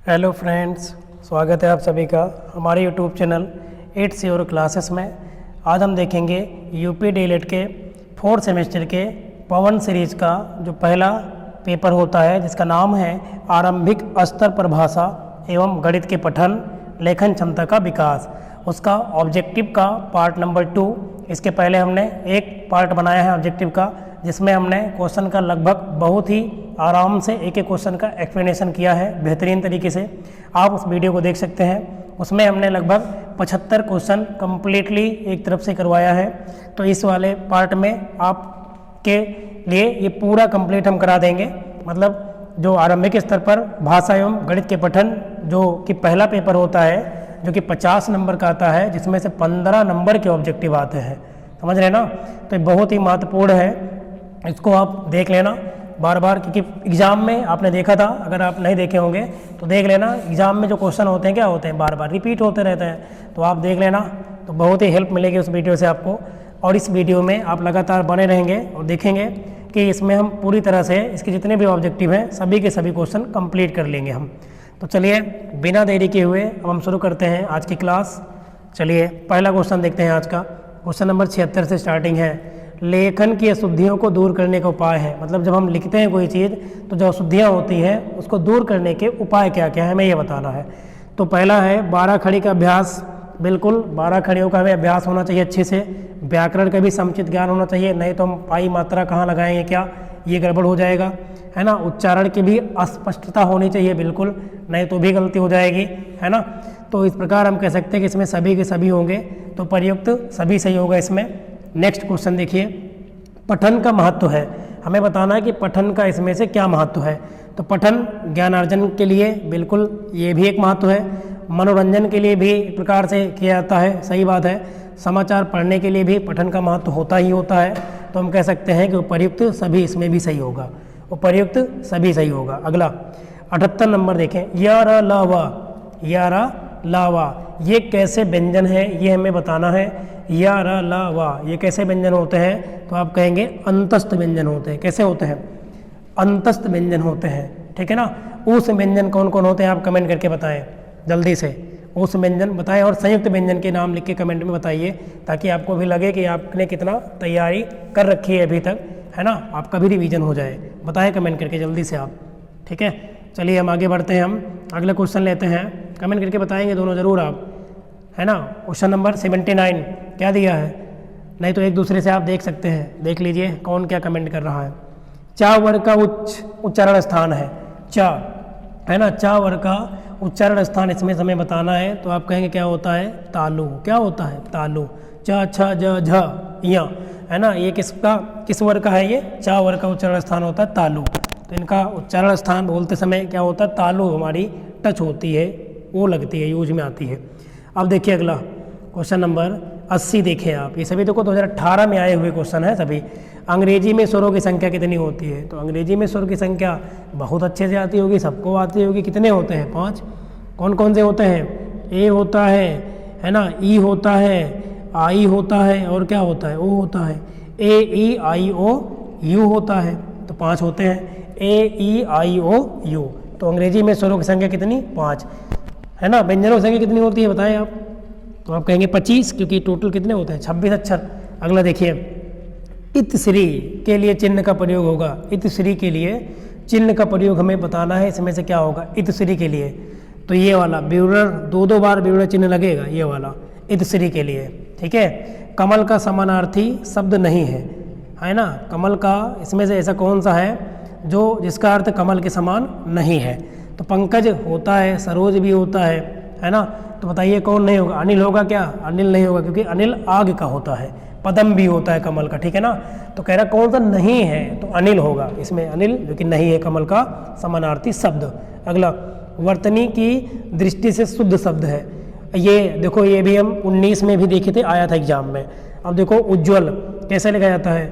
Hello friends, स्वागत है आप सभी का हमारे यूट्यूब चैनल 8 और क्लासेस में। आज हम देखेंगे यूपी डीएलएड के 4th सेमेस्टर के पवन सीरीज का जो पहला पेपर होता है जिसका नाम है आरंभिक स्तर पर भाषा एवं गणित के पठन लेखन क्षमता का विकास, उसका ऑब्जेक्टिव का पार्ट नंबर 2। इसके पहले हमने एक पार्ट बनाया है ऑब्जेक्टिव का जिसमें हमने क्वेश्चन का लगभग बहुत ही आराम से एक एक क्वेश्चन का एक्सप्लेनेशन किया है बेहतरीन तरीके से। आप उस वीडियो को देख सकते हैं। उसमें हमने लगभग 75 क्वेश्चन कम्प्लीटली एक तरफ से करवाया है। तो इस वाले पार्ट में आपके लिए ये पूरा कंप्लीट हम करा देंगे। मतलब जो आरंभिक स्तर पर भाषा एवं गणित के पठन जो कि पहला पेपर होता है जो कि 50 नंबर का आता है, जिसमें से 15 नंबर के ऑब्जेक्टिव आते हैं। समझ रहे ना? तो ये बहुत ही महत्वपूर्ण है, इसको आप देख लेना बार बार, क्योंकि एग्ज़ाम में आपने देखा था, अगर आप नहीं देखे होंगे तो देख लेना। एग्ज़ाम में जो क्वेश्चन होते हैं क्या होते हैं, बार बार रिपीट होते रहते हैं। तो आप देख लेना, तो बहुत ही हेल्प मिलेगी उस वीडियो से आपको। और इस वीडियो में आप लगातार बने रहेंगे और देखेंगे कि इसमें हम पूरी तरह से इसके जितने भी ऑब्जेक्टिव हैं सभी के सभी क्वेश्चन कंप्लीट कर लेंगे हम। तो चलिए बिना देरी के हुए अब हम शुरू करते हैं आज की क्लास। चलिए पहला क्वेश्चन देखते हैं आज का। क्वेश्चन नंबर 76 से स्टार्टिंग है। लेखन की अशुद्धियों को दूर करने का उपाय है। मतलब जब हम लिखते हैं कोई चीज़ तो जो अशुद्धियाँ होती हैं उसको दूर करने के उपाय क्या क्या है हमें ये बताना है। तो पहला है 12 खड़ी का अभ्यास। बिल्कुल 12 खड़ियों का हमें अभ्यास होना चाहिए अच्छे से। व्याकरण का भी समुचित ज्ञान होना चाहिए, नहीं तो हम पाई मात्रा कहाँ लगाएंगे, क्या ये गड़बड़ हो जाएगा, है ना। उच्चारण की भी अस्पष्टता होनी चाहिए बिल्कुल, नहीं तो भी गलती हो जाएगी, है ना। तो इस प्रकार हम कह सकते हैं कि इसमें सभी के सभी होंगे, तो प्रयुक्त सभी सही होगा इसमें। नेक्स्ट क्वेश्चन देखिए, पठन का महत्व है। हमें बताना है कि पठन का इसमें से क्या महत्व है। तो पठन ज्ञानार्जन के लिए बिल्कुल ये भी एक महत्व है। मनोरंजन के लिए भी एक प्रकार से किया जाता है, सही बात है। समाचार पढ़ने के लिए भी पठन का महत्व होता ही होता है। तो हम कह सकते हैं कि उपर्युक्त सभी इसमें भी सही होगा, उपर्युक्त सभी सही होगा। अगला 78 नंबर देखें, या र ला वा, या र ला वा, ये कैसे व्यंजन है ये हमें बताना है। या र ला वा ये कैसे व्यंजन होते हैं, तो आप कहेंगे अंतस्थ व्यंजन होते हैं। कैसे होते हैं? अंतस्थ व्यंजन होते हैं, ठीक है ना। उस व्यंजन कौन कौन होते हैं आप कमेंट करके बताएं जल्दी से। उस व्यंजन बताएं और संयुक्त व्यंजन के नाम लिख के कमेंट में बताइए, ताकि आपको भी लगे कि आपने कितना तैयारी कर रखी है अभी तक, है ना। आपका भी रिवीजन हो जाए। बताएं कमेंट करके जल्दी से आप, ठीक है। चलिए हम आगे बढ़ते हैं। हम अगला क्वेश्चन लेते हैं, कमेंट करके बताएंगे दोनों ज़रूर आप, है ना। क्वेश्चन नंबर 79 क्या दिया है, नहीं तो एक दूसरे से आप देख सकते हैं, देख लीजिए कौन क्या कमेंट कर रहा है। चा वर्ग का उच्चारण स्थान है, चा, है ना। चा वर्ग का उच्चारण स्थान इसमें हमें बताना है। तो आप कहेंगे क्या होता है, तालु। क्या होता है, तालु। च छ ज झ या, है ना। ये किस वर्ग का है, ये चा वर्ग का उच्चारण स्थान होता है तालु। तो इनका उच्चारण स्थान बोलते समय क्या होता है, तालु हमारी टच होती है, वो लगती है, यूज में आती है। अब देखिए अगला क्वेश्चन नंबर 80 देखिए आप। ये सभी देखो 2018 में आए हुए क्वेश्चन है सभी। अंग्रेजी में स्वरों की संख्या कितनी होती है। तो अंग्रेजी में स्वर की संख्या बहुत अच्छे से आती होगी, सबको आती होगी। कितने होते हैं, 5। कौन कौन से होते हैं, ए होता है ना, ई होता है, आई होता है, और क्या होता है, ओ होता है। ए ई आई ओ यू होता है, तो 5 होते हैं, ए ई आई ओ यू। तो अंग्रेजी में स्वरों की संख्या कितनी, 5, है ना। व्यंजनों की संख्या कितनी होती है बताएं आप। तो आप कहेंगे 25, क्योंकि टोटल कितने होते हैं, 26 अक्षर। अगला देखिए, इतश्री के लिए चिन्ह का प्रयोग होगा। इतश्री के लिए चिन्ह का प्रयोग हमें बताना है, इसमें से क्या होगा इतश्री के लिए। तो ये वाला विवरण, दो बार विवरण चिन्ह लगेगा, ये वाला इतश्री के लिए, ठीक है। कमल का समानार्थी शब्द नहीं है ना। कमल का इसमें से ऐसा कौन सा है जो जिसका अर्थ कमल के समान नहीं है। तो पंकज होता है, सरोज भी होता है ना। तो बताइए कौन नहीं होगा, अनिल होगा क्या, अनिल नहीं होगा, क्योंकि अनिल आग का होता है। पदम भी होता है कमल का, ठीक है ना। तो कह रहा कौन सा नहीं है, तो अनिल होगा इसमें, अनिल जो कि नहीं है कमल का समानार्थी शब्द। अगला, वर्तनी की दृष्टि से शुद्ध शब्द है। ये देखो, ये भी हम 19 में भी देखे थे, आया था एग्जाम में। अब देखो उज्ज्वल कैसे लिखा जाता है,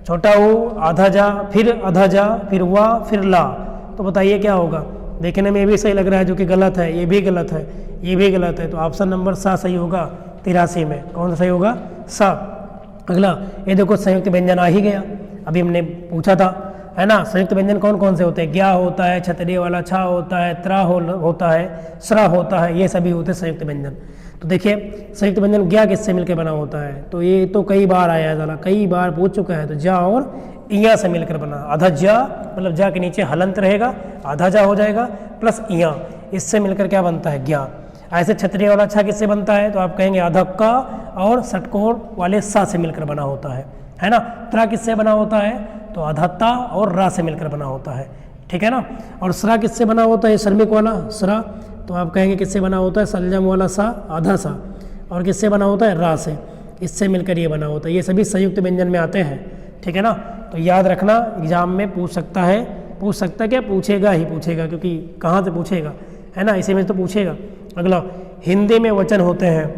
छोटा ऊ, आधा जा, फिर वाह, फिर ला। तो बताइए क्या होगा। देखने में भी सही लग रहा है, जो कि गलत है, ये भी गलत है, ये भी गलत है। तो ऑप्शन नंबर सा सही होगा 83 में। कौन सा सही होगा, सा। अगला, ये देखो संयुक्त व्यंजन आ ही गया, अभी हमने पूछा था। है ना। संयुक्त व्यंजन कौन कौन से होते हैं, ज्ञा होता है, क्षत्रिय वाला छा होता है, त्रा होता है, स्रा होता है, ये सभी होते हैं संयुक्त व्यंजन। तो देखिए संयुक्त व्यंजन ज्ञा किससे मिलकर बना होता है, तो ये तो कई बार आया है, ज़रा कई बार पूछ चुका है। तो जा और इया से मिलकर बना, आधा जा मतलब जा के नीचे हलंत रहेगा, आधा जा हो जाएगा, प्लस इया, इससे मिलकर क्या बनता है, ज्ञा। ऐसे क्षत्रिय वाला छा किससे बनता है, तो आप कहेंगे आधा का और षटकोण वाले सा से मिलकर बना होता है ना। त्रा किससे बना होता है, तो आधा ता और रा से मिलकर बना होता है, ठीक है ना। और स्रा किससे बना होता है, श्रमिक वाला स्रा, तो आप कहेंगे किससे बना होता है, संयम वाला सा आधा सा, और किससे बना होता है, रा से, इससे मिलकर ये बना होता है। ये सभी संयुक्त व्यंजन में आते हैं, ठीक है ना। तो याद रखना, एग्जाम में पूछ सकता है, पूछ सकता क्या, पूछेगा ही पूछेगा, क्योंकि कहाँ से पूछेगा, है ना, इसी में तो पूछेगा। अगला, हिंदी में वचन होते हैं,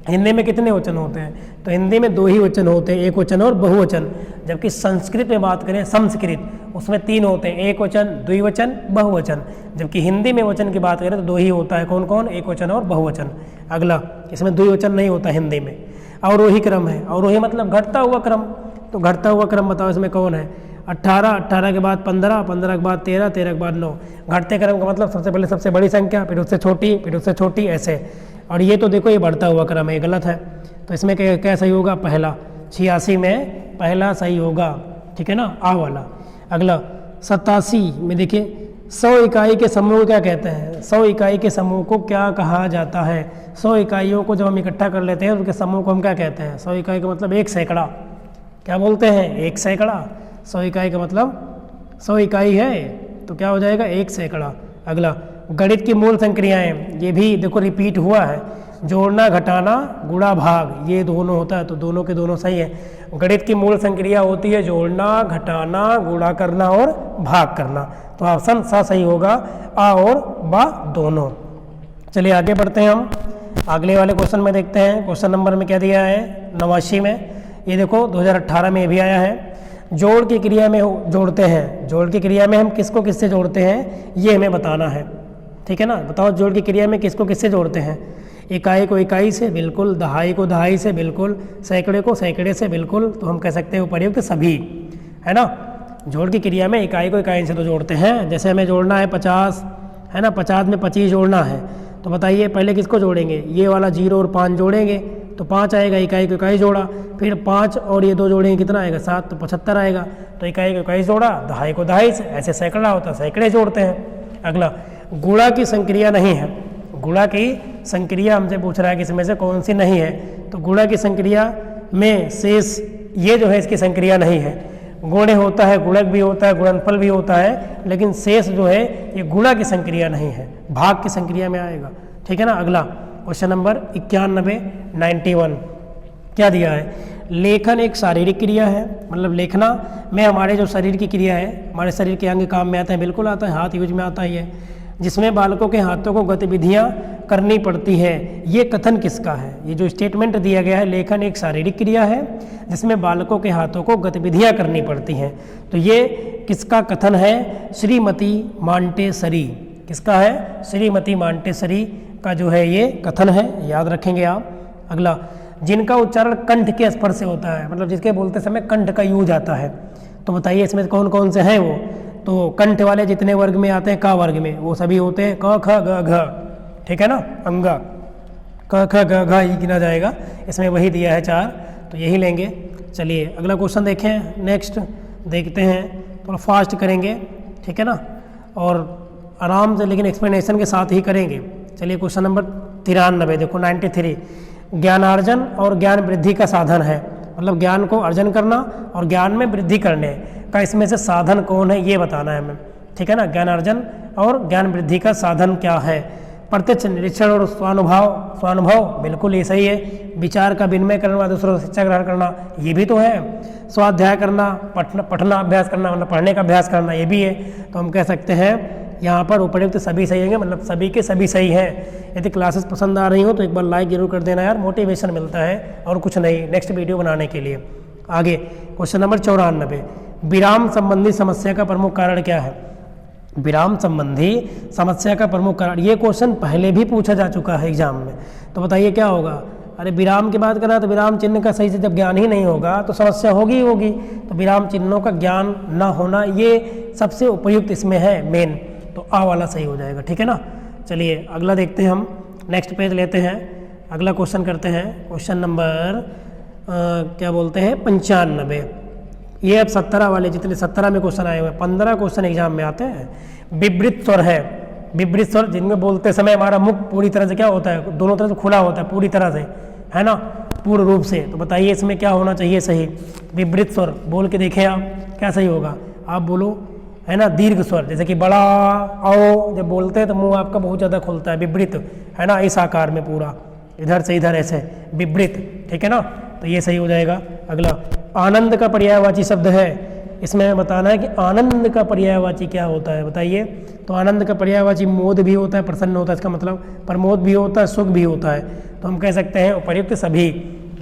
हिंदी में कितने वचन होते हैं, तो हिंदी में 2 ही वचन होते हैं, एक वचन और बहुवचन। जबकि संस्कृत में बात करें, संस्कृत, उसमें 3 होते हैं, एक वचन, द्विवचन, बहुवचन। जबकि हिंदी में वचन की बात करें तो 2 ही होता है, कौन कौन, एक वचन और बहुवचन। अगला, इसमें द्विवचन नहीं होता हिंदी में। अवरोही क्रम है, अवरोही मतलब घटता हुआ क्रम, तो घटता हुआ क्रम बताओ इसमें कौन है, 18, 18 के बाद 15, 15 के बाद 13, 13 के बाद 9। घटते क्रम का मतलब सबसे पहले सबसे बड़ी संख्या, फिर उससे छोटी, फिर उससे छोटी, ऐसे। और ये तो देखो ये बढ़ता हुआ क्रम है, ये गलत है। तो इसमें क्या सही होगा, पहला, 86 में पहला सही होगा, ठीक है ना, आ वाला। अगला, 87 में देखिए 100 इकाई के समूह को क्या कहते हैं, 100 इकाई के समूह को क्या कहा जाता है। 100 इकाइयों को जब हम इकट्ठा कर लेते हैं उनके समूह को हम क्या कहते हैं, 100 इकाई का मतलब 1 सैकड़ा, क्या बोलते हैं, 1 सैकड़ा। 100 इकाई का मतलब 100 इकाई है तो क्या हो जाएगा, 1 सैकड़ा। अगला, गणित की मूल संक्रियाएं, ये भी देखो रिपीट हुआ है, जोड़ना, घटाना, गुणा, भाग, ये दोनों होता है, तो दोनों के दोनों सही है। गणित की मूल संक्रिया होती है जोड़ना, घटाना, गुणा करना और भाग करना, तो ऑप्शन सा सही होगा, आ और बा दोनों। चलिए आगे बढ़ते हैं हम, अगले वाले क्वेश्चन में देखते हैं। क्वेश्चन नंबर में क्या दिया है, 89 में, ये देखो 2018 में ये भी आया है। जोड़ की क्रिया में जोड़ते हैं, जोड़ की क्रिया में हम किसको किससे जोड़ते हैं, ये हमें बताना है, ठीक है ना। बताओ जोड़ की क्रिया में किसको किससे जोड़ते हैं, इकाई को इकाई से बिल्कुल, दहाई को दहाई से बिल्कुल, सैकड़े को सैकड़े से बिल्कुल, तो हम कह सकते हैं उपर्युक्त सभी, है ना। जोड़ की क्रिया में इकाई को इकाई से तो जोड़ते हैं, जैसे हमें जोड़ना है 50, है ना, 50 में 25 जोड़ना है, तो बताइए पहले किसको जोड़ेंगे, ये वाला 0 और 5 जोड़ेंगे तो 5 आएगा, इकाई को इकाई जोड़ा, फिर 5 और ये 2 जोड़ेंगे कितना आएगा, 7, तो 75 आएगा, तो इकाई को इकाई जोड़ा, दहाई को दहाई से, ऐसे सैकड़ा होता है, सैकड़े जोड़ते हैं। अगला, गुणा की संक्रिया नहीं है, गुणा की संक्रिया हमसे पूछ रहा है कि इसमें से कौन सी नहीं है, तो गुणा की संक्रिया में शेष, ये जो है इसकी संक्रिया नहीं है। गुणे होता है, गुणक भी होता है, गुणनफल भी होता है, लेकिन शेष जो है ये गुणा की संक्रिया नहीं है, भाग की संक्रिया में आएगा, ठीक है ना। अगला, क्वेश्चन नंबर 91 क्या दिया है, लेखन एक शारीरिक क्रिया है, मतलब लेखना में हमारे जो शरीर की क्रिया है, हमारे शरीर के अंग काम में आता है, बिल्कुल आता है, हाथ यूज में आता ही है, जिसमें बालकों के हाथों को गतिविधियां करनी पड़ती है, ये कथन किसका है। ये जो स्टेटमेंट दिया गया है, लेखन एक शारीरिक क्रिया है जिसमें बालकों के हाथों को गतिविधियां करनी पड़ती हैं, तो ये किसका कथन है, श्रीमती मांटेसरी, किसका है, श्रीमती मांटेसरी का जो है ये कथन है, याद रखेंगे आप। अगला, जिनका उच्चारण कंठ के स्पर्श से होता है, मतलब जिसके बोलते समय कंठ का यूज आता है, तो बताइए इसमें कौन कौन से हैं वो, तो कंठ वाले जितने वर्ग में आते हैं, का वर्ग में, वो सभी होते हैं क ख ग घ, ठीक है ना, अंगा, क ख ग घ ही गिना जाएगा, इसमें वही दिया है 4, तो यही लेंगे। चलिए अगला क्वेश्चन देखें, नेक्स्ट देखते हैं, थोड़ा फास्ट करेंगे, ठीक है ना, और आराम से लेकिन एक्सप्लेनेशन के साथ ही करेंगे। चलिए क्वेश्चन नंबर 93 देखो, 93, ज्ञानार्जन और ज्ञान वृद्धि का साधन है, मतलब ज्ञान को अर्जन करना और ज्ञान में वृद्धि करने का इसमें से साधन कौन है, ये बताना है हमें, ठीक है ना। ज्ञानार्जन और ज्ञान वृद्धि का साधन क्या है, प्रत्यक्ष निरीक्षण और स्वानुभव बिल्कुल ये सही है, विचार का विनिमय करना, दूसरों से शिक्षा ग्रहण करना, ये भी तो है, स्वाध्याय करना, पढ़ना अभ्यास करना, मतलब पढ़ने का अभ्यास करना, ये भी है, तो हम कह सकते हैं यहाँ पर उपयुक्त सभी सही होंगे, मतलब सभी के सभी सही हैं। यदि क्लासेस पसंद आ रही हो तो एक बार लाइक जरूर कर देना यार, मोटिवेशन मिलता है और कुछ नहीं नेक्स्ट वीडियो बनाने के लिए। आगे क्वेश्चन नंबर 94, विराम संबंधी समस्या का प्रमुख कारण क्या है। विराम संबंधी समस्या का प्रमुख कारण, ये क्वेश्चन पहले भी पूछा जा चुका है एग्जाम में, तो बताइए क्या होगा, अरे विराम की बात करा तो विराम चिन्ह का सही से जब ज्ञान ही नहीं होगा तो समस्या होगी ही होगी। तो विराम चिन्हों का ज्ञान ना होना ये सबसे उपयुक्त इसमें है मेन, तो आ वाला सही हो जाएगा, ठीक है ना। चलिए अगला देखते हैं, हम नेक्स्ट पेज लेते हैं, अगला क्वेश्चन करते हैं। क्वेश्चन नंबर क्या बोलते हैं 95। ये अब 17 वाले जितने 17 में क्वेश्चन आए हुए हैं, 15 क्वेश्चन एग्जाम में आते हैं। विवृत स्वर है, विवृत स्वर जिनमें बोलते समय हमारा मुख पूरी तरह से क्या होता है, दोनों तरफ से खुला होता है पूरी तरह से, है ना, पूर्ण रूप से। तो बताइए इसमें क्या होना चाहिए सही। विवृत स्वर बोल के देखें आप, क्या सही होगा, आप बोलो, है ना। दीर्घ स्वर जैसे कि बड़ा आओ जब बोलते हैं तो मुंह आपका बहुत ज़्यादा खुलता है, विवृत, है ना, इस आकार में पूरा इधर से इधर ऐसे विवृत, ठीक है ना, तो ये सही हो जाएगा। अगला आनंद का पर्यायवाची शब्द है, इसमें बताना है कि आनंद का पर्यायवाची क्या होता है, बताइए। तो आनंद का पर्यायवाची मोद भी होता है, प्रसन्न होता है, इसका मतलब प्रमोद भी होता है, सुख भी होता है। तो हम कह सकते हैं उपर्युक्त सभी,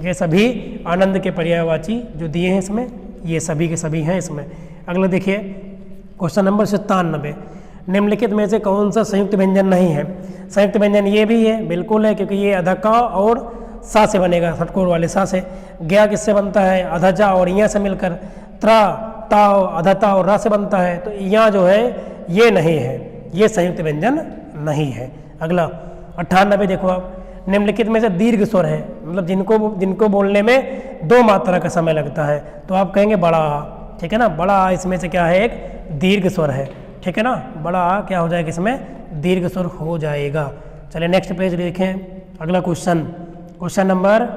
ये सभी आनंद के पर्यायवाची जो दिए हैं इसमें, ये सभी के सभी हैं इसमें। अगला देखिए क्वेश्चन नंबर 97। निम्नलिखित में से कौन सा संयुक्त व्यंजन नहीं है। संयुक्त व्यंजन ये भी है, बिल्कुल है, क्योंकि ये अधका और सा से बनेगा, षटकोर वाले सा से। ज्ञा किससे बनता है, अधजा और इया से मिलकर। त्रा ता अधता और रा से बनता है, तो यहाँ जो है ये नहीं है, ये संयुक्त व्यंजन नहीं है। अगला 98 देखो आप, निम्नलिखित में से दीर्घ स्वर है, मतलब जिनको बोलने में 2 मात्रा का समय लगता है, तो आप कहेंगे बड़ा आ, ठीक है ना। बड़ा आ इसमें से क्या है, एक दीर्घ स्वर है, ठीक है ना। बड़ा आ क्या हो जाएगा, इसमें दीर्घ स्वर हो जाएगा। चलिए नेक्स्ट पेज देखें, अगला क्वेश्चन, क्वेश्चन नंबर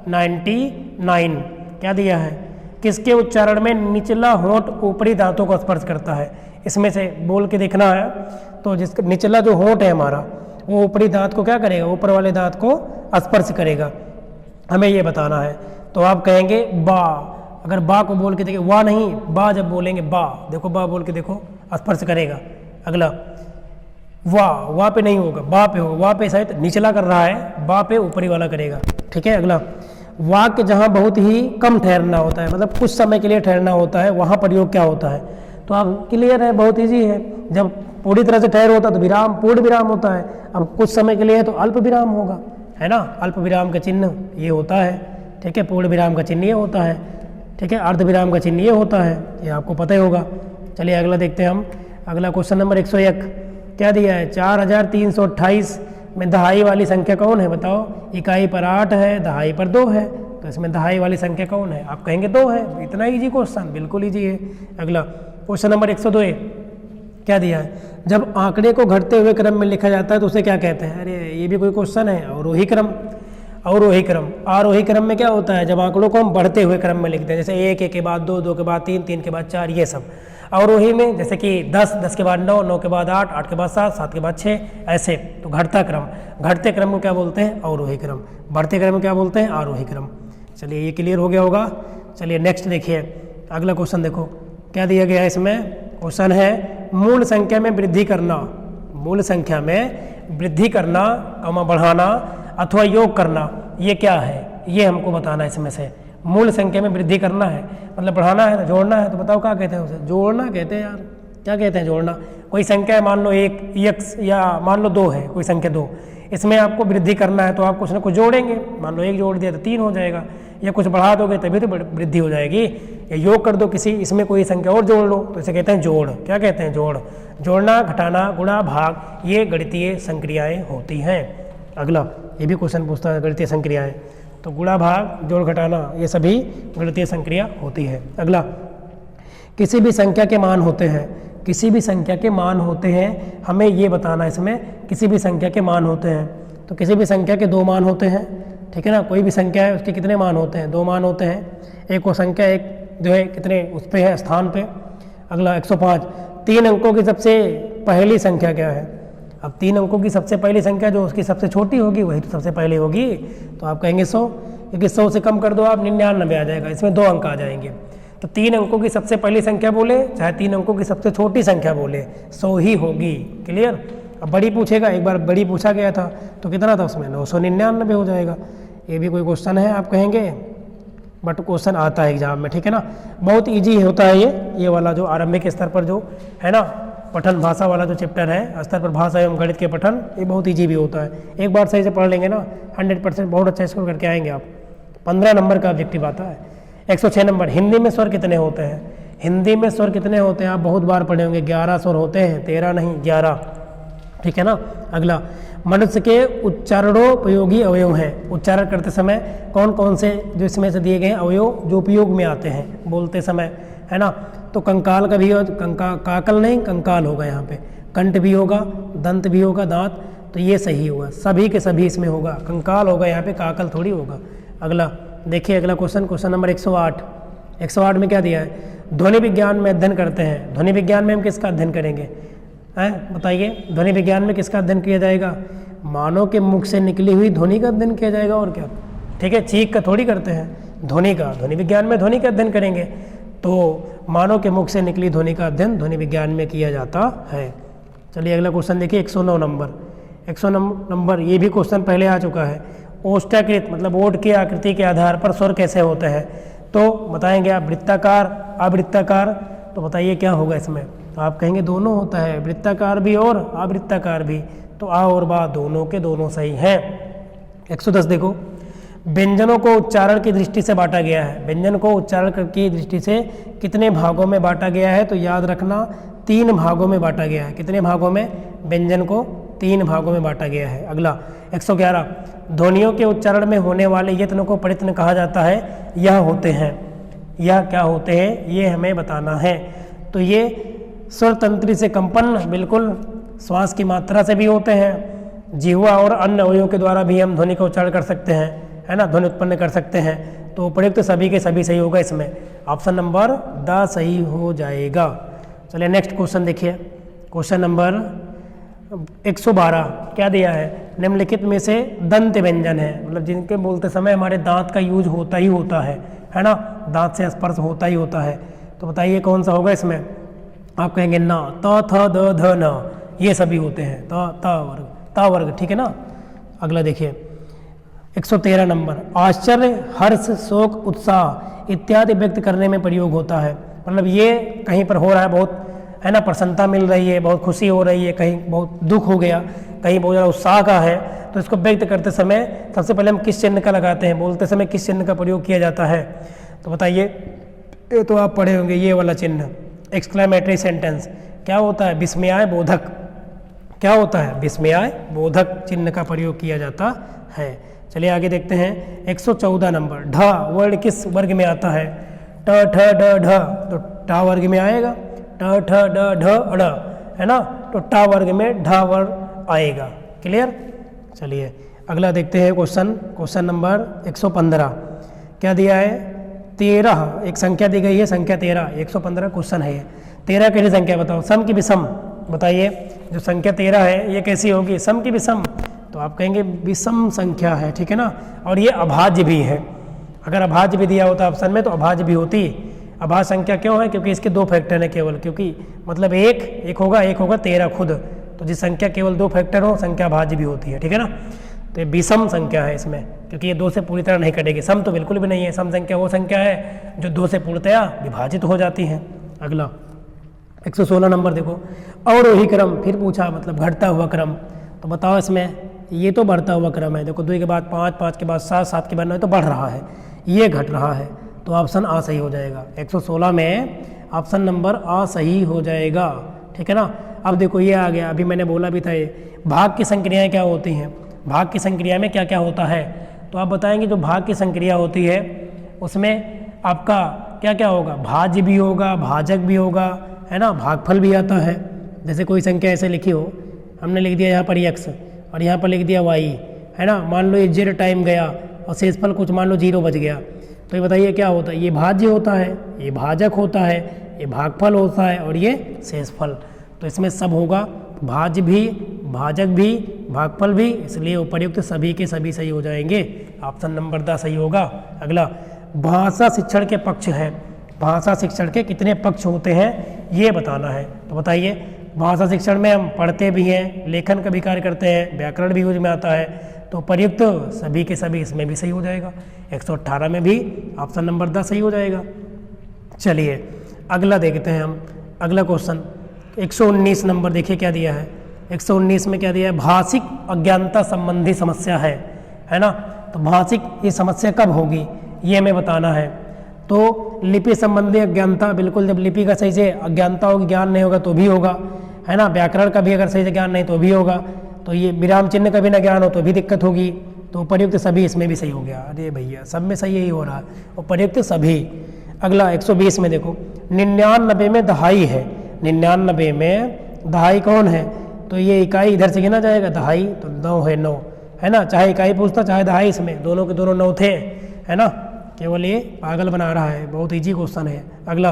99। क्या दिया है, किसके उच्चारण में निचला होंठ ऊपरी दांतों को स्पर्श करता है। इसमें से बोल के देखना है। तो जिसका निचला जो होंठ है हमारा, वो ऊपरी दांत को क्या करेगा, ऊपर वाले दांत को स्पर्श करेगा, हमें ये बताना है। तो आप कहेंगे बा, अगर बा को बोल के देखिए, वाह नहीं, बा जब बोलेंगे बा, देखो बा बोल के देखो, स्पर्श करेगा। अगला वाह, वाह पे नहीं होगा, बा पे होगा, वाह पे शायद निचला कर रहा है, बा पे ऊपरी वाला करेगा, ठीक है। अगला वाक्य जहाँ बहुत ही कम ठहरना होता है, मतलब कुछ समय के लिए ठहरना होता है, वहाँ प्रयोग क्या होता है। तो आप क्लियर है, बहुत ईजी है। जब पूरी तरह से ठहर होता है तो विराम पूर्ण विराम होता है, अब कुछ समय के लिए है तो अल्प विराम होगा, है ना। अल्प विराम का चिन्ह ये होता है, ठीक है। पूर्ण विराम का चिन्ह ये होता है, ठीक है। अर्ध विराम का चिन्ह ये होता है, ये आपको पता ही होगा। चलिए अगला देखते हैं हम, अगला क्वेश्चन नंबर 101। क्या दिया है, 4328 में दहाई वाली संख्या कौन है, बताओ। इकाई पर 8 है, दहाई पर 2 है, तो इसमें दहाई वाली संख्या कौन है, आप कहेंगे 2 है। इतना इजी क्वेश्चन, बिल्कुल इजी है। अगला क्वेश्चन नंबर 102। क्या दिया है, जब आंकड़े को घटते हुए क्रम में लिखा जाता है तो उसे क्या कहते हैं। अरे ये भी कोई क्वेश्चन है, अवरोही क्रम। अवरोही क्रम, आरोही क्रम में क्या होता है, जब आंकड़ों को हम बढ़ते हुए क्रम में लिखते हैं, जैसे 1 1 के बाद 2 2 के बाद 3 3 के बाद 4, ये सब। अवरोही में जैसे कि 10 10 के बाद 9 9 के बाद 8 8 के बाद 7 7 के बाद 6, ऐसे। तो घटता क्रम, घटते क्रम को क्या बोलते हैं, अवरोही क्रम। बढ़ते क्रम को क्या बोलते हैं, आरोही क्रम। चलिए ये क्लियर हो गया होगा। चलिए नेक्स्ट देखिए, अगला क्वेश्चन देखो क्या दिया गया है। इसमें क्वेश्चन है मूल संख्या में वृद्धि करना, मूल संख्या में वृद्धि करना, कमा बढ़ाना अथवा योग करना, ये क्या है, ये हमको बताना है। इसमें से मूल संख्या में वृद्धि करना है, मतलब बढ़ाना है, जोड़ना है, तो बताओ क्या कहते हैं उसे, जोड़ना कहते हैं यार। क्या कहते हैं, जोड़ना। कोई संख्या है, मान लो 1 x या मान लो 2 है, कोई संख्या 2, इसमें आपको वृद्धि करना है तो आप कुछ ना कुछ जोड़ेंगे। मान लो 1 जोड़ दिया तो 3 हो जाएगा, या कुछ बढ़ा दोगे तभी तो वृद्धि हो जाएगी। या योग कर दो किसी, इसमें कोई संख्या और जोड़ लो, तो इसे कहते हैं जोड़। क्या कहते हैं, जोड़। जोड़ना, घटाना, गुणा, भाग, ये गणितीय संक्रियाएं होती हैं। अगला ये भी क्वेश्चन पूछता है, गणितीय संक्रियाएं। तो गुणा, भाग, जोड़, घटाना, ये सभी गणितीय संक्रिया होती है। अगला किसी भी संख्या के मान होते हैं, किसी भी संख्या के मान होते हैं, हमें ये बताना है इसमें, किसी भी संख्या के मान होते हैं। तो किसी भी संख्या के 2 मान होते हैं, ठीक है ना। कोई भी संख्या है उसके कितने मान होते हैं, 2 मान होते हैं। एक वो संख्या एक जो है कितने उस पे है, स्थान पे। अगला 105, 3 अंकों की सबसे पहली संख्या क्या है। अब 3 अंकों की सबसे पहली संख्या जो उसकी सबसे छोटी होगी वही तो सबसे पहले होगी, तो आप कहेंगे 100, क्योंकि 100 से कम कर दो आप 99 आ जाएगा, इसमें 2 अंक आ जाएंगे। तो 3 अंकों की सबसे पहली संख्या बोले चाहे 3 अंकों की सबसे छोटी संख्या बोले, 100 ही होगी। क्लियर। अब बड़ी पूछेगा, एक बार बड़ी पूछा गया था तो कितना था उसमें, 999 हो जाएगा। ये भी कोई क्वेश्चन है आप कहेंगे, बट क्वेश्चन आता है एग्जाम में, ठीक है ना। बहुत इजी होता है ये वाला जो आरंभिक स्तर पर जो है ना, पठन भाषा वाला जो चैप्टर है स्तर पर भाषा एवं गणित के पठन, ये बहुत ईजी भी होता है। एक बार सही से पढ़ लेंगे ना 100% बहुत अच्छा स्कोर करके आएंगे आप। 15 नंबर का ऑब्जेक्टिव आता है। 106 नंबर, हिंदी में स्वर कितने होते हैं? हिंदी में स्वर कितने होते हैं आप बहुत बार पढ़े होंगे, 11 स्वर होते हैं, 13 नहीं 11, ठीक है ना। अगला, मनुष्य के उच्चारणोपयोगी अवयव हैं। उच्चारण करते समय कौन कौन से जो इसमें से दिए गए अवयव जो उपयोग में आते हैं बोलते समय, है ना। तो कंकाल का भी काकल नहीं कंकाल होगा यहाँ पे, कंठ भी होगा, दंत भी होगा, दांत, तो ये सही होगा, सभी के सभी इसमें होगा, कंकाल होगा यहाँ पे, काकल थोड़ी होगा। अगला देखिए, अगला क्वेश्चन नंबर 108। 108 में क्या दिया है? ध्वनि विज्ञान में अध्ययन करते हैं। ध्वनि विज्ञान में हम किसका अध्ययन करेंगे, हैं बताइए? ध्वनि विज्ञान में किसका अध्ययन किया जाएगा? मानव के मुख से निकली हुई ध्वनि का अध्ययन किया जाएगा, और क्या, ठीक है। चीख का थोड़ी करते हैं, ध्वनि का। ध्वनि विज्ञान में ध्वनि का अध्ययन करेंगे, तो मानव के मुख से निकली ध्वनि का अध्ययन ध्वनि विज्ञान में किया जाता है। चलिए अगला क्वेश्चन देखिए, 109 नंबर। 109 नंबर, ये भी क्वेश्चन पहले आ चुका है। ओष्ठाकृत मतलब ओठ की आकृति के आधार पर स्वर कैसे होते हैं? तो बताएंगे आप, वृत्ताकार, अवृत्ताकार। तो बताइए क्या होगा इसमें? तो आप कहेंगे दोनों होता है, वृत्ताकार भी और अवृत्ताकार भी। तो आ और बा दोनों के दोनों सही हैं। 110 देखो, व्यंजनों को उच्चारण की दृष्टि से बांटा गया है। व्यंजन को उच्चारण की दृष्टि से कितने भागों में बांटा गया है? तो याद रखना 3 भागों में बांटा गया है। कितने भागों में? व्यंजन को 3 भागों में बांटा गया है। अगला 111, ध्वनियों के उच्चारण में होने वाले यत्न को प्रयत्न कहा जाता है। यह होते हैं, यह क्या होते हैं ये हमें बताना है। तो ये स्वर तंत्री से कंपन, बिल्कुल, श्वास की मात्रा से भी होते हैं, जिह्वा और अन्य अवयवों के द्वारा भी हम ध्वनि का उच्चारण कर सकते हैं, है ना, ध्वनि उत्पन्न कर सकते हैं। तो उपयुक्त सभी के सभी सही होगा, इसमें ऑप्शन नंबर द सही हो जाएगा। चलिए नेक्स्ट क्वेश्चन देखिए, क्वेश्चन नंबर 112 क्या दिया है? निम्नलिखित में से दंत व्यंजन है, मतलब जिनके बोलते समय हमारे दांत का यूज होता ही होता है ना, दांत से स्पर्श होता ही होता है। तो बताइए कौन सा होगा इसमें? आप कहेंगे ना, त थ द ध न, ये सभी होते हैं, ता वर्ग, ठीक है ना। अगला देखिए 113 नंबर, आश्चर्य, हर्ष, शोक, उत्साह इत्यादि व्यक्त करने में प्रयोग होता है। मतलब ये कहीं पर हो रहा है, बहुत, है ना, प्रसन्नता मिल रही है, बहुत खुशी हो रही है, कहीं बहुत दुख हो गया, कहीं बहुत ज़्यादा उत्साह का है, तो इसको व्यक्त करते समय सबसे पहले हम किस चिन्ह का लगाते हैं? बोलते समय किस चिन्ह का प्रयोग किया जाता है? तो बताइए, ये तो आप पढ़े होंगे, ये वाला चिन्ह, एक्सक्लेमेटरी सेंटेंस। क्या होता है? विस्मयाय बोधक। क्या होता है? विस्मयाय बोधक चिन्ह का प्रयोग किया जाता है। चलिए आगे देखते हैं 114 नंबर, ढ वर्ड किस वर्ग में आता है? ट ठ ड ढ, तो टा वर्ग में आएगा, ट ठ ड ढ ड़, है ना, तो टा वर्ग में ढ वर्ग आएगा। क्लियर? चलिए अगला देखते हैं क्वेश्चन नंबर 115। क्या दिया है? 13, एक संख्या दी गई है, संख्या 13, 115 क्वेश्चन है ये। 13 कैसी संख्या बताओ? सम की विषम। बताइए जो संख्या 13 है ये कैसी होगी? सम की विषम। तो आप कहेंगे विषम संख्या है, ठीक है ना, और ये अभाज्य भी है। अगर अभाज्य भी दिया होता ऑप्शन में तो अभाज्य भी होती। अभाज्य संख्या क्यों है? क्योंकि इसके 2 फैक्टर हैं केवल, क्योंकि मतलब एक होगा 13 खुद, तो जिस संख्या केवल 2 फैक्टर हो संख्या अभाज्य भी होती है, ठीक है ना। तो ये विषम संख्या है इसमें, क्योंकि ये 2 से पूरी तरह नहीं कटेगी। सम तो बिल्कुल भी नहीं है, सम संख्या वो संख्या है जो 2 से पूर्णतया विभाजित हो जाती है। अगला 116 नंबर देखो, अवरोही क्रम, फिर पूछा मतलब घटता हुआ क्रम। तो बताओ इसमें, ये तो बढ़ता हुआ क्रम है, देखो 2 के बाद 5, 5 के बाद 7, 7 के बाद 9, तो बढ़ रहा है, ये घट रहा है, तो ऑप्शन आ सही हो जाएगा। 116 में ऑप्शन नंबर आ सही हो जाएगा, ठीक है ना। अब देखो ये आ गया, अभी मैंने बोला भी था ये भाग की संक्रियाएं क्या होती हैं, भाग की संक्रिया में क्या क्या होता है। तो आप बताएंगे जो भाग की संक्रिया होती है उसमें आपका क्या क्या होगा? भाज्य भी होगा, भाजक भी होगा, है ना, भागफल भी आता है। जैसे कोई संख्या ऐसे लिखी हो, हमने लिख दिया यहाँ पर x और यहाँ पर लिख दिया y, है ना, मान लो ये 0 टाइम गया और शेषफल कुछ मान लो 0 बच गया, तो ये बताइए क्या होता है? ये भाज्य होता है, ये भाजक होता है, ये भागफल होता है और ये शेषफल। तो इसमें सब होगा, भाज्य भी, भाजक भी, भागफल भी, इसलिए उपर्युक्त सभी के सभी सही हो जाएंगे। ऑप्शन नंबर 10 सही होगा। अगला भाषा शिक्षण के पक्ष है, भाषा शिक्षण के कितने पक्ष होते हैं ये बताना है। तो बताइए, भाषा शिक्षण में हम पढ़ते भी हैं, लेखन का भी कार्य करते हैं, व्याकरण भी यूज में आता है, तो प्रयुक्त सभी के सभी इसमें भी सही हो जाएगा। 118 में भी ऑप्शन नंबर 10 सही हो जाएगा। चलिए अगला देखते हैं हम, अगला क्वेश्चन 119 नंबर देखिए क्या दिया है। 119 में क्या दिया है, भाषिक अज्ञानता संबंधी समस्या है ना। तो भाषिक ये समस्या कब होगी ये हमें बताना है। तो लिपि संबंधी अज्ञानता, बिल्कुल जब लिपि का सही से अज्ञानता होगी, ज्ञान नहीं होगा तो भी होगा, है ना। व्याकरण का भी अगर सही से ज्ञान नहीं तो भी होगा। तो ये विराम चिन्ह का भी ना ज्ञान हो तो भी दिक्कत होगी। तो उपर्युक्त सभी इसमें भी सही हो गया। अरे भैया सब में सही यही हो रहा है, उपर्युक्त सभी। अगला 120 में देखो, 99 में दहाई है। 99 में दहाई कौन है, तो ये इकाई इधर से गिना जाएगा, दहाई तो 9 है, 9 है ना। चाहे इकाई पूछता चाहे दहाई, इसमें दोनों के दोनों 9 थे, है ना। केवल ये पागल बना रहा है, बहुत ईजी क्वेश्चन है। अगला,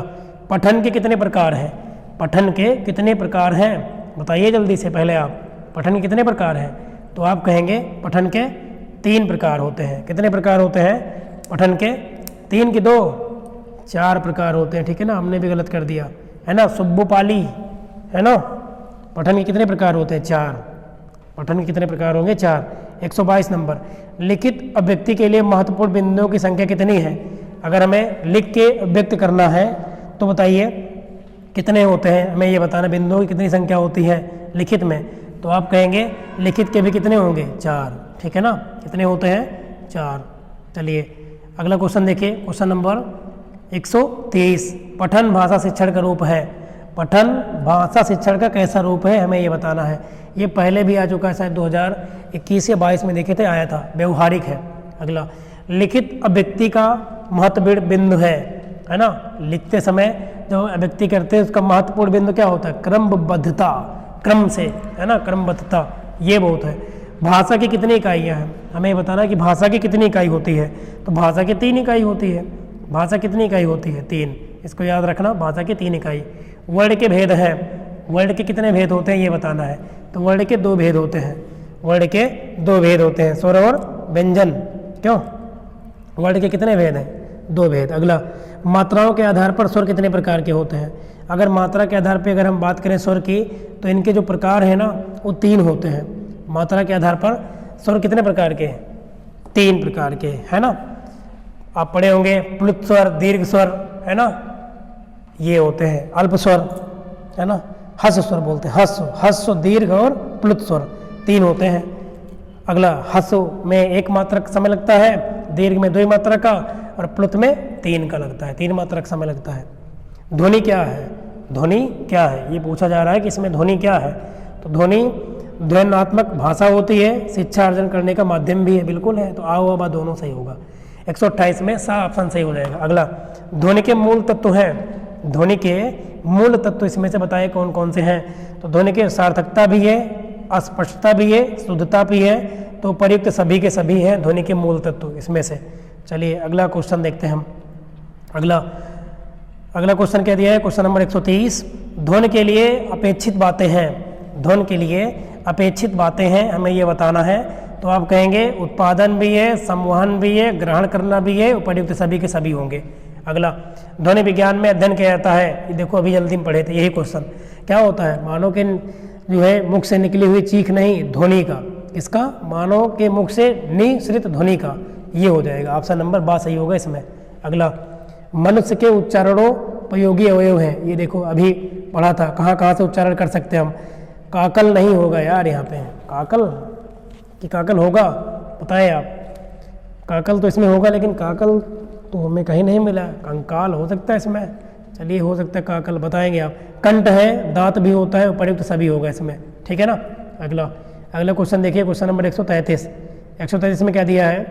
पठन के कितने प्रकार हैं, पठन के कितने प्रकार हैं बताइए जल्दी से। पहले आप पठन के कितने प्रकार हैं, तो आप कहेंगे पठन के 3 प्रकार होते हैं। कितने प्रकार होते हैं पठन के, 3 की 2 4 प्रकार होते हैं, ठीक है ना। हमने भी गलत कर दिया, है ना। सुब्बू पाली, है ना। पठन के कितने प्रकार होते हैं, 4। पठन के कितने प्रकार होंगे, 4। 122 नंबर, लिखित अभिव्यक्ति के लिए महत्वपूर्ण बिंदुओं की संख्या कितनी है। अगर हमें लिख के व्यक्त करना है तो बताइए कितने होते हैं, हमें ये बताना बिंदुओं की कितनी संख्या होती है लिखित में। तो आप कहेंगे लिखित के भी कितने होंगे, 4, ठीक है ना। कितने होते हैं, 4। चलिए अगला क्वेश्चन देखिए, क्वेश्चन नंबर 123, पठन भाषा शिक्षण का रूप है। पठन भाषा शिक्षण का कैसा रूप है हमें ये बताना है। ये पहले भी आ चुका है, शायद 2021 या 22 में देखे थे, आया था, व्यवहारिक है। अगला, लिखित अभिव्यक्ति का महत्वपूर्ण बिंदु है ना। लिखते समय जो अभिव्यक्ति करते हैं उसका महत्वपूर्ण बिंदु क्या होता है, क्रमबद्धता, क्रम से, है ना, क्रमबद्धता, ये बहुत है। भाषा की कितनी इकाइयाँ हैं, हमें बताना कि भाषा की कितनी इकाई होती है। तो भाषा की 3 इकाई होती है। भाषा कितनी इकाई होती है, 3, इसको याद रखना, भाषा की 3 इकाई। वर्ड के भेद हैं, वर्ड के कितने भेद होते हैं ये बताना है। तो वर्ड के 2 भेद होते हैं, वर्ड के 2 भेद होते हैं, स्वर और व्यंजन। क्यों, वर्ड के कितने भेद हैं, 2 भेद। अगला, मात्राओं के आधार पर स्वर कितने प्रकार के होते हैं। अगर मात्रा के आधार पर अगर हम बात करें स्वर की, तो इनके जो प्रकार हैं ना वो 3 होते हैं। मात्रा के आधार पर स्वर कितने प्रकार के, 3 प्रकार के, है ना। आप पढ़े होंगे प्लुत स्वर, दीर्घ स्वर, है ना, ये होते हैं। अल्प स्वर, है ना, हस्व स्वर बोलते हैं, हस्व, दीर्घ और प्लुत स्वर 3 होते हैं। अगला, हस्व में 1 मात्रा का समय लगता है, दीर्घ में 2 मात्रा का, और प्लुत में 3 का लगता है, 3 मात्रा का समय लगता है। ध्वनि क्या है, ध्वनि क्या है ये पूछा जा रहा है कि इसमें ध्वनि क्या है। तो ध्वनि ध्वन्यात्मक भाषा होती है, शिक्षा अर्जन करने का माध्यम भी है, बिल्कुल है। तो आओ अब दोनों सही होगा। 128 में सा ऑप्शन सही हो जाएगा। अगला, ध्वनि के मूल तत्व हैं, ध्वनि के मूल तत्व इसमें से बताए कौन कौन से हैं। तो ध्वनि के सार्थकता भी है, अस्पष्टता भी है, शुद्धता भी है। तो प्रयुक्त सभी के सभी हैं ध्वनि के मूल तत्व इसमें से। चलिए अगला क्वेश्चन देखते हैं हम। अगला क्वेश्चन क्या दिया है, क्वेश्चन नंबर 130, ध्वनि के लिए अपेक्षित बातें हैं। ध्वनि के लिए अपेक्षित बातें हैं, हमें ये बताना है। तो आप कहेंगे उत्पादन भी है, संवहन भी है, ग्रहण करना भी है, उपर्युक्त सभी के सभी होंगे। अगला, ध्वनि विज्ञान में अध्ययन किया जाता है। ये देखो अभी जल्दी में पढ़े थे यही क्वेश्चन। क्या होता है, मानव के जो है मुख से निकली हुई चीख नहीं, ध्वनि का, इसका मानव के मुख से निःसृत ध्वनि का, ये हो जाएगा। ऑप्शन नंबर 12 सही होगा इसमें। अगला, मनुष्य के उच्चारणोपयोगी अवयव हैं। ये देखो अभी पढ़ा था, कहाँ कहाँ से उच्चारण कर सकते हैं हम। काकल नहीं होगा यार यहाँ पे, काकल कि काकल होगा, बताएं आप। काकल तो इसमें होगा, लेकिन काकल तो हमें कहीं नहीं मिला। कंकाल हो सकता है इसमें, चलिए हो सकता है काकल, बताएंगे आप। कंठ है, दांत भी होता है, उपर्युक्त सभी होगा इसमें, ठीक है ना। अगला क्वेश्चन देखिए, क्वेश्चन नंबर 133। 133 में क्या दिया है,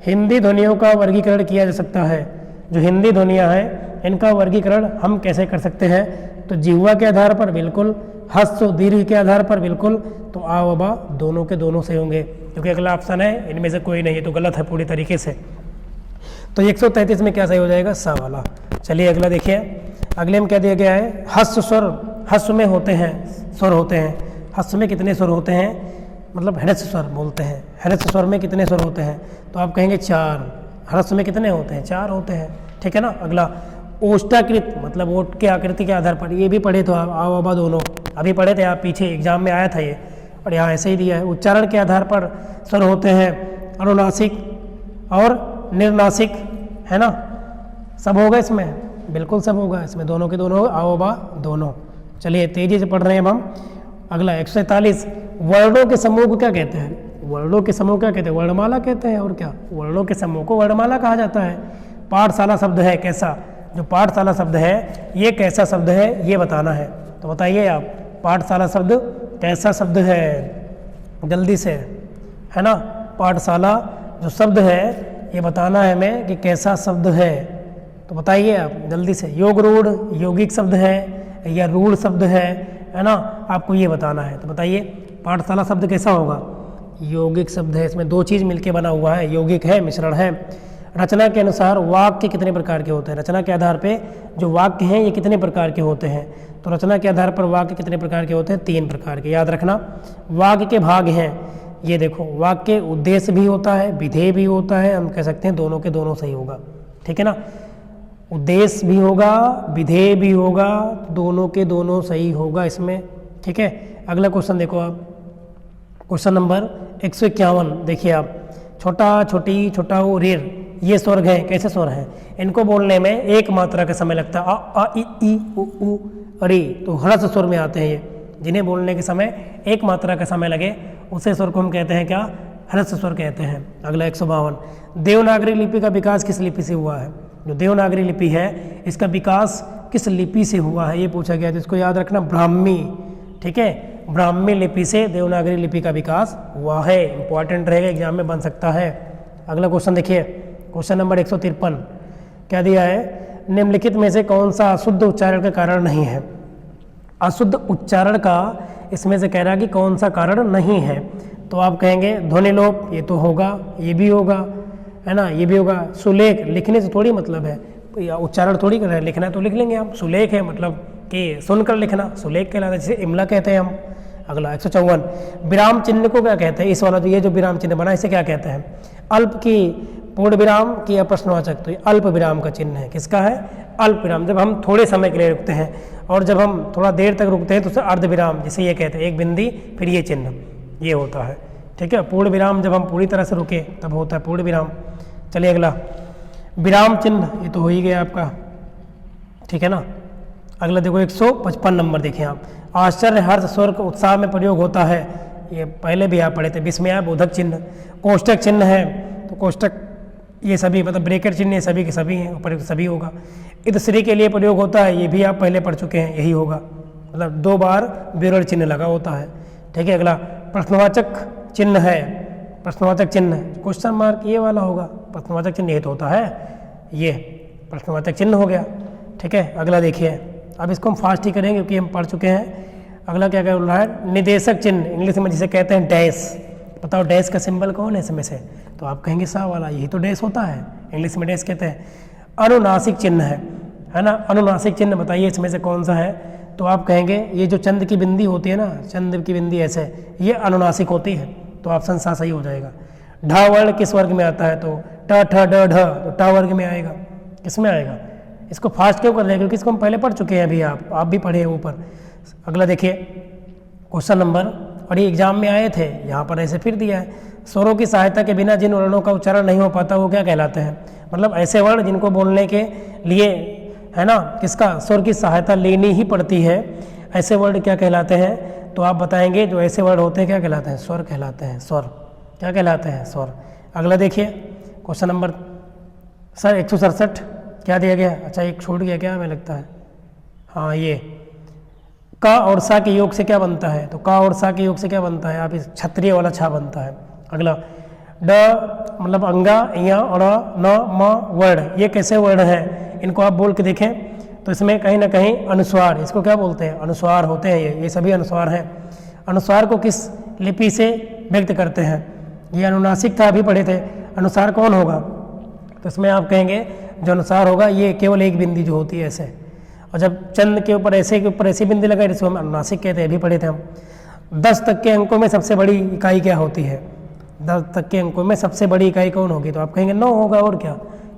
हिंदी ध्वनियों का वर्गीकरण किया जा सकता है। जो हिंदी ध्वनियाँ हैं इनका वर्गीकरण हम कैसे कर सकते हैं। तो जिह्वा के आधार पर बिल्कुल, हस्व दीर्घ के आधार पर बिल्कुल। तो आ व बा दोनों के दोनों सही होंगे, क्योंकि अगला ऑप्शन है इनमें से कोई नहीं, तो गलत है पूरी तरीके से। तो 133 में क्या सही हो जाएगा, सा वाला। चलिए अगला देखिए, अगले में क्या दिया गया है, हस्व स्वर, हस्व में होते हैं स्वर होते हैं। हस्व में कितने स्वर होते हैं, मतलब ह्रस्व स्वर बोलते हैं। ह्रस्व स्वर में कितने स्वर होते हैं, तो आप कहेंगे 4। ह्रस्व में कितने होते हैं, 4 होते हैं, ठीक है ना। अगला, ओष्ठाकृत, मतलब ओट के आकृति के आधार पर, ये भी पढ़े तो आप, आओ बाबा दोनों अभी पढ़े थे आप, पीछे एग्जाम में आया था ये, और यहाँ ऐसे ही दिया है। उच्चारण के आधार पर स्वर होते हैं अनुनासिक और निर्नासिक, है ना। सब होगा इसमें, बिल्कुल सब होगा इसमें, दोनों के दोनों, आओ बा दोनों, चलिए तेजी से पढ़ रहे हैं अब हम। अगला 143, वर्णों के समूह को क्या कहते हैं? वर्णों के समूह क्या कहते हैं? वर्णमाला कहते हैं। और क्या? वर्णों के समूह को वर्णमाला कहा जाता है। पाठशाला शब्द है कैसा? जो पाठशाला शब्द है ये कैसा शब्द है ये बताना है। तो बताइए आप, पाठशाला शब्द कैसा शब्द है? जल्दी से, है ना। पाठशाला जो शब्द है ये बताना है हमें कि कैसा शब्द है। तो बताइए आप जल्दी से। योग रूढ़ यौगिक शब्द है या रूढ़ शब्द है ना, आपको ये बताना है। तो बताइए पाठशाला शब्द कैसा होगा? यौगिक शब्द है। इसमें दो चीज़ मिलके बना हुआ है, यौगिक है, मिश्रण है। रचना के अनुसार वाक्य कितने प्रकार के होते हैं? रचना के आधार पे जो वाक्य हैं ये कितने प्रकार के होते हैं? तो रचना के आधार पर वाक्य कितने प्रकार के होते हैं? 3 प्रकार के, याद रखना। वाक्य के भाग हैं, ये देखो, वाक्य उद्देश्य भी होता है, विधेय भी होता है, हम कह सकते हैं दोनों के दोनों सही होगा, ठीक है ना। उद्देश्य भी होगा, विधेय भी होगा, दोनों के दोनों सही होगा इसमें, ठीक है। अगला क्वेश्चन देखो आप, क्वेश्चन नंबर 151 देखिए आप। छोटा, छोटी, छोटाऊ, रेर, ये स्वर हैं, कैसे स्वर हैं? इनको बोलने में एक मात्रा का समय लगता है। आ इ ई उ अरे, तो ह्रस्व स्वर में आते हैं ये, जिन्हें बोलने के समय एक मात्रा का समय लगे उसे स्वर को हम कहते हैं क्या? ह्रस्व स्वर कहते हैं। अगला 152, देवनागरी लिपि का विकास किस लिपि से हुआ है? जो देवनागरी लिपि है इसका विकास किस लिपि से हुआ है ये पूछा गया है। तो इसको याद रखना, ब्राह्मी, ठीक है। ब्राह्मी लिपि से देवनागरी लिपि का विकास हुआ है। इंपॉर्टेंट रहेगा, एग्जाम में बन सकता है। अगला क्वेश्चन देखिए, क्वेश्चन नंबर 153 क्या दिया है? निम्नलिखित में से कौन सा अशुद्ध उच्चारण का कारण नहीं है? अशुद्ध उच्चारण का इसमें से कह रहा है कि कौन सा कारण नहीं है। तो आप कहेंगे ध्वनिलोप, ये तो होगा, ये भी होगा, है ना, ये भी होगा। सुलेख, लिखने से थोड़ी मतलब है, उच्चारण थोड़ी कर रहे हैं, लिखना तो लिख लेंगे हम। सुलेख है मतलब कि सुनकर लिखना, सुलेख कहलाता है, जिसे इमला कहते हैं हम। अगला 154, विराम चिन्ह को क्या कहते हैं? इस वाला जो ये जो विराम चिन्ह बना इसे क्या कहते हैं? अल्प की पूर्ण विराम की अप्रश्नवाचक, तो ये अल्प विराम का चिन्ह है। किसका है? अल्प विराम। जब हम थोड़े समय के लिए रुकते हैं और जब हम थोड़ा देर तक रुकते हैं तो उसे अर्ध विराम, जिसे ये कहते हैं, एक बिंदी फिर ये चिन्ह, ये होता है, ठीक है। पूर्ण विराम जब हम पूरी तरह से रुके तब होता है पूर्ण विराम। चलिए अगला, विराम चिन्ह, ये तो हो ही गया आपका, ठीक है ना। अगला देखो 155 नंबर देखिए आप। आश्चर्य, हर्ष, स्वर का उत्साह में प्रयोग होता है, ये पहले भी आप पढ़े थे। विस्मय, बोधक चिन्ह। कोष्टक चिन्ह है, तो कोष्टक ये सभी मतलब ब्रेकेट चिन्ह सभी के सभी हैं, ऊपर सभी होगा। इतश्री के लिए प्रयोग होता है, ये भी आप पहले पढ़ चुके हैं, यही होगा, मतलब 2 बार विवरण चिन्ह लगा होता है, ठीक है। अगला प्रश्नवाचक चिन्ह है, प्रश्नवाचक चिन्ह, क्वेश्चन मार्क ये वाला होगा, प्रश्नवाचक चिन्ह ये तो होता है, ये प्रश्नवाचक चिन्ह हो गया, ठीक है। अगला देखिए, अब इसको हम फास्ट ही करेंगे क्योंकि हम पढ़ चुके हैं। अगला क्या क्या बोल रहा है? निदेशक चिन्ह, इंग्लिश में जिसे कहते हैं डैश। बताओ डैश का सिंबल कौन है इसमें से? तो आप कहेंगे सा वाला, यही तो डैश होता है, इंग्लिश में डैश कहते हैं। अनुनासिक चिन्ह है ना, अनुनासिक चिन्ह बताइए इसमें से कौन सा है? तो आप कहेंगे ये जो चंद की बिंदी होती है ना, चंद की बिंदी ऐसे, ये अनुनासिक होती है, तो ऑप्शन सा सही हो जाएगा। ढ वर्ण किस वर्ग में आता है? तो ट ठ ड ढ, तो ट वर्ग में आएगा। किसमें आएगा? इसको फास्ट क्यों कर रहे हैं? क्योंकि इसको हम पहले पढ़ चुके हैं अभी, आप भी पढ़े हैं ऊपर। अगला देखिए क्वेश्चन नंबर, और ये एग्जाम में आए थे, यहाँ पर ऐसे फिर दिया है। स्वरों की सहायता के बिना जिन वर्णों का उच्चारण नहीं हो पाता वो क्या कहलाते हैं? मतलब ऐसे वर्ण जिनको बोलने के लिए, है ना, किसका? स्वर की सहायता लेनी ही पड़ती है, ऐसे वर्ण क्या कहलाते हैं? तो आप बताएंगे जो ऐसे वर्ण होते हैं क्या कहलाते हैं? स्वर कहलाते हैं, स्वर। क्या कहलाते हैं? स्वर। अगला देखिए क्वेश्चन नंबर सर 167 क्या दिया गया? अच्छा एक छूट गया क्या, हमें लगता है, हाँ ये का और सा के योग से क्या बनता है? तो का और सा के योग से क्या बनता है? आप इस क्षत्रिय वाला छा बनता है। अगला ड मतलब अंगा, या और न म वर्ण, ये कैसे वर्ण है? इनको आप बोल के देखें तो इसमें कहीं ना कहीं अनुस्वार, इसको क्या बोलते हैं? अनुस्वार होते हैं, ये सभी अनुस्वार हैं। अनुस्वार को किस लिपि से व्यक्त करते हैं? ये अनुनासिक था, अभी पढ़े थे। अनुसार कौन होगा? तो इसमें आप कहेंगे जो अनुसार होगा ये केवल एक बिंदी जो होती है ऐसे, और जब चंद के ऊपर ऐसी बिंदी लगाए जिसको हम अनुनासिक कहते हैं, अभी पढ़े थे हम। 10 तक के अंकों में सबसे बड़ी इकाई क्या होती है? 10 तक के अंकों में सबसे बड़ी इकाई कौन होगी? तो आप कहेंगे 9 होगा, और क्या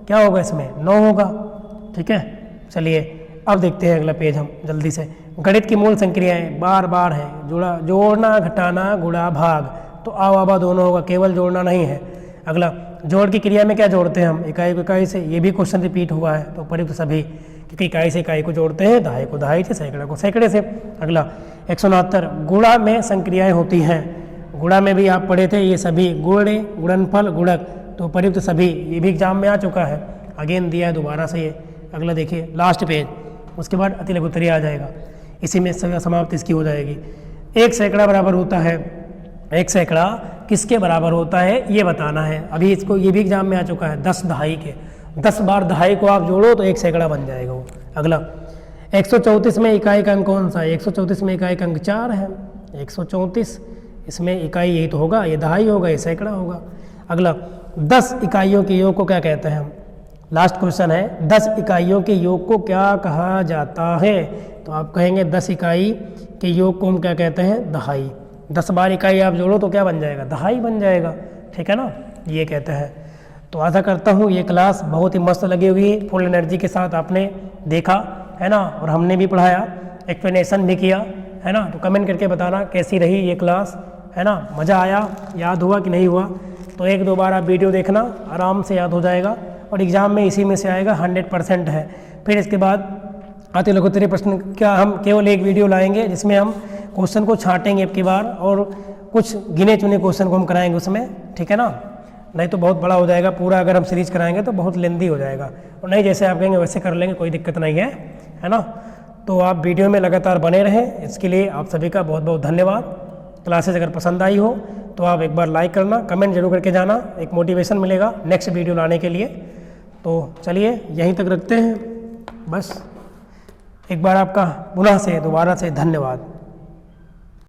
क्या होगा इसमें? 9 होगा, ठीक है। चलिए अब देखते हैं अगला पेज हम जल्दी से। गणित की मूल संक्रियाएं बार बार है, जुड़ा, जोड़ना, घटाना, गुणा, भाग, तो आ वाबा दोनों होगा, केवल जोड़ना नहीं है। अगला जोड़ की क्रिया में क्या जोड़ते हैं हम? इकाई को इकाई से, ये भी क्वेश्चन रिपीट हुआ है, तो पढ़े तो सभी। क्योंकि इकाई से इकाई को जोड़ते हैं, दहाई को दहाई से, सैकड़ा को सैकड़े से। अगला 169 गुणा में संक्रियाएं होती हैं। गुणा में भी आप पढ़े थे ये सभी, गुणे, गुणनफल, गुणक, तो प्रयुक्त सभी, ये भी एग्जाम में आ चुका है, अगेन दिया है दोबारा से ये। अगला देखिए लास्ट पेज, उसके बाद अति लघु उत्तरीय आ जाएगा, इसी में समाप्त इसकी हो जाएगी। एक सैकड़ा बराबर होता है, एक सैकड़ा किसके बराबर होता है ये बताना है। अभी इसको ये भी एग्जाम में आ चुका है, 10 दहाई के, 10 बार दहाई को आप जोड़ो तो एक सैकड़ा बन जाएगा वो। अगला 134 में इकाई का अंक कौन सा है? 134 में इकाई का अंक 4 है। 134 इसमें इकाई यही तो होगा, ये दहाई होगा, ये सैकड़ा होगा। अगला 10 इकाइयों के योग को क्या कहते हैं हम? लास्ट क्वेश्चन है, 10 इकाइयों के योग को क्या कहा जाता है? तो आप कहेंगे 10 इकाई के योग को हम क्या कहते हैं? दहाई। 10 बार इकाई आप जोड़ो तो क्या बन जाएगा? दहाई बन जाएगा, ठीक है ना, ये कहते हैं। तो आशा करता हूँ ये क्लास बहुत ही मस्त लगी हुई, फुल एनर्जी के साथ आपने देखा है ना, और हमने भी पढ़ाया, एक्सप्लेनेशन भी किया है ना। तो कमेंट करके बताना कैसी रही ये क्लास, है ना, मज़ा आया, याद हुआ कि नहीं हुआ? तो 1-2 बार आप वीडियो देखना, आराम से याद हो जाएगा, और एग्ज़ाम में इसी में से आएगा, 100% है। फिर इसके बाद अति लघु उत्तरीय प्रश्न क्या हम केवल एक वीडियो लाएंगे जिसमें हम क्वेश्चन को छांटेंगे अब की बार, और कुछ गिने चुने क्वेश्चन को हम कराएंगे उसमें, ठीक है ना। नहीं तो बहुत बड़ा हो जाएगा पूरा, अगर हम सीरीज कराएंगे तो बहुत लेंदी हो जाएगा, और नहीं जैसे आप कहेंगे वैसे कर लेंगे, कोई दिक्कत नहीं है ना। तो आप वीडियो में लगातार बने रहें, इसके लिए आप सभी का बहुत बहुत धन्यवाद। क्लासेस अगर पसंद आई हो तो आप एक बार लाइक करना, कमेंट जरूर करके जाना, एक मोटिवेशन मिलेगा नेक्स्ट वीडियो लाने के लिए। तो चलिए यहीं तक रखते हैं, बस एक बार आपका पुनः से दोबारा से धन्यवाद।